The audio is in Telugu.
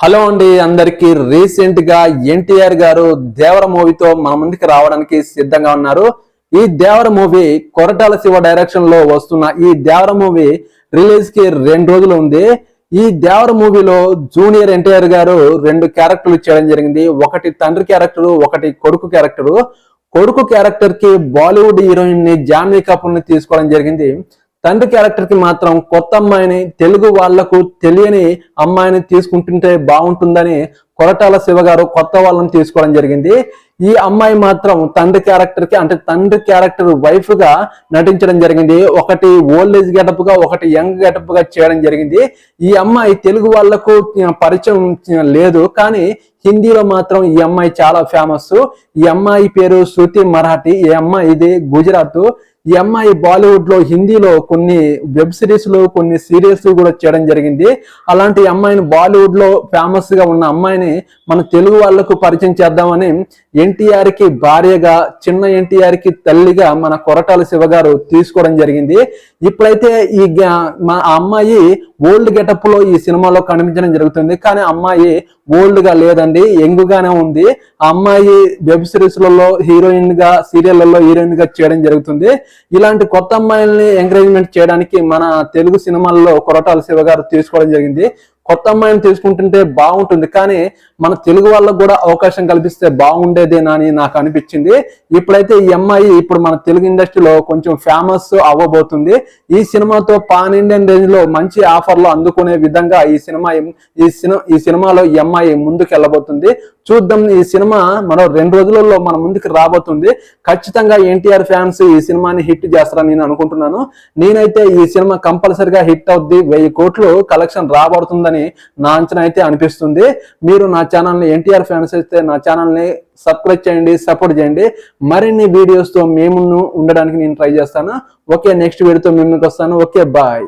హలో అండి అందరికి రీసెంట్ గా ఎన్టీఆర్ గారు దేవర మూవీతో మన ముందుకు రావడానికి సిద్ధంగా ఉన్నారు. ఈ దేవర మూవీ కొరటాల శివ డైరెక్షన్ లో వస్తున్న ఈ దేవర మూవీ రిలీజ్ కి 2 రోజులు ఉంది. ఈ దేవర మూవీలో జూనియర్ ఎన్టీఆర్ గారు 2 క్యారెక్టర్లు చేయడం జరిగింది. ఒకటి తండ్రి క్యారెక్టర్, ఒకటి కొడుకు క్యారెక్టర్. కొడుకు క్యారెక్టర్ కి బాలీవుడ్ హీరోయిన్ ని జాన్వీ కపూర్ ని తీసుకోవడం జరిగింది. తండ్రి క్యారెక్టర్ కి మాత్రం కొత్త అమ్మాయిని, తెలుగు వాళ్లకు తెలియని అమ్మాయిని తీసుకుంటుంటే బాగుంటుందని కొరటాల శివ గారు కొత్త వాళ్ళని తీసుకోవడం జరిగింది. ఈ అమ్మాయి మాత్రం తండ్రి క్యారెక్టర్ కి అంటే తండ్రి క్యారెక్టర్ వైఫ్ గా నటించడం జరిగింది. ఒకటి ఓల్డ్ ఏజ్ గెటప్ గా, ఒకటి యంగ్ గెటప్ గా చేయడం జరిగింది. ఈ అమ్మాయి తెలుగు వాళ్లకు పరిచయం లేదు, కానీ హిందీలో మాత్రం ఈ అమ్మాయి చాలా ఫేమస్. ఈ అమ్మాయి పేరు శృతి మరాఠీ. ఈ అమ్మాయి ఇది గుజరాత్. ఈ అమ్మాయి బాలీవుడ్ లో, హిందీలో కొన్ని వెబ్ సిరీస్ లో, కొన్ని సీరియల్స్ కూడా చేయడం జరిగింది. అలాంటి అమ్మాయిని, బాలీవుడ్ లో ఫేమస్ గా ఉన్న అమ్మాయిని మన తెలుగు వాళ్లకు పరిచయం చేద్దామని ఎన్టీఆర్ కి భార్యగా, చిన్న ఎన్టీఆర్ కి తల్లిగా మన కొరటాల శివ గారు తీసుకోవడం జరిగింది. ఇప్పుడైతే మా అమ్మాయి ఓల్డ్ గెటప్ లో ఈ సినిమాలో కనిపించడం జరుగుతుంది, కానీ అమ్మాయి ఓల్డ్ గా లేదండి, యంగ్ గానే ఉంది. ఆ అమ్మాయి వెబ్ సిరీస్ లలో హీరోయిన్ గా, సీరియళ్లలో హీరోయిన్ గా చేయడం జరుగుతుంది. ఇలాంటి కొత్త అమ్మాయిల్ని ఎంకరేజ్మెంట్ చేయడానికి మన తెలుగు సినిమాల్లో కొరటాల శివ గారు తీసుకోవడం జరిగింది. కొత్త అమ్మాయిని తీసుకుంటుంటే బాగుంటుంది, కానీ మన తెలుగు వాళ్ళకు కూడా అవకాశం కల్పిస్తే బాగుండేదేనని నాకు అనిపించింది. ఇప్పుడైతే ఈ అమ్మాయి ఇప్పుడు మన తెలుగు ఇండస్ట్రీలో కొంచెం ఫేమస్ అవ్వబోతుంది. ఈ సినిమాతో పాన్ ఇండియన్ రేంజ్ లో మంచి ఆఫర్లు అందుకునే విధంగా ఈ సినిమాలో ఈ అమ్మాయి ముందుకు వెళ్ళబోతుంది. చూద్దాం, ఈ సినిమా మరో 2 రోజులలో మన ముందుకు రాబోతుంది. ఖచ్చితంగా ఎన్టీఆర్ ఫ్యాన్స్ ఈ సినిమాని హిట్ చేస్తారని నేను అనుకుంటున్నాను. నేనైతే ఈ సినిమా కంపల్సరిగా హిట్ అవుద్ది, 1000 కోట్లు కలెక్షన్ రాబడుతుందని నా అంచనా అయితే అనిపిస్తుంది. మీరు నా ఛానల్ని, ఎన్టీఆర్ ఫ్యాన్స్ అయితే నా ఛానల్ని సబ్స్క్రైబ్ చేయండి, సపోర్ట్ చేయండి. మరిన్ని వీడియోస్తో మేము ఉండడానికి నేను ట్రై చేస్తాను. ఓకే, నెక్స్ట్ వీడియోతో మేము వస్తాను. Okay, bye.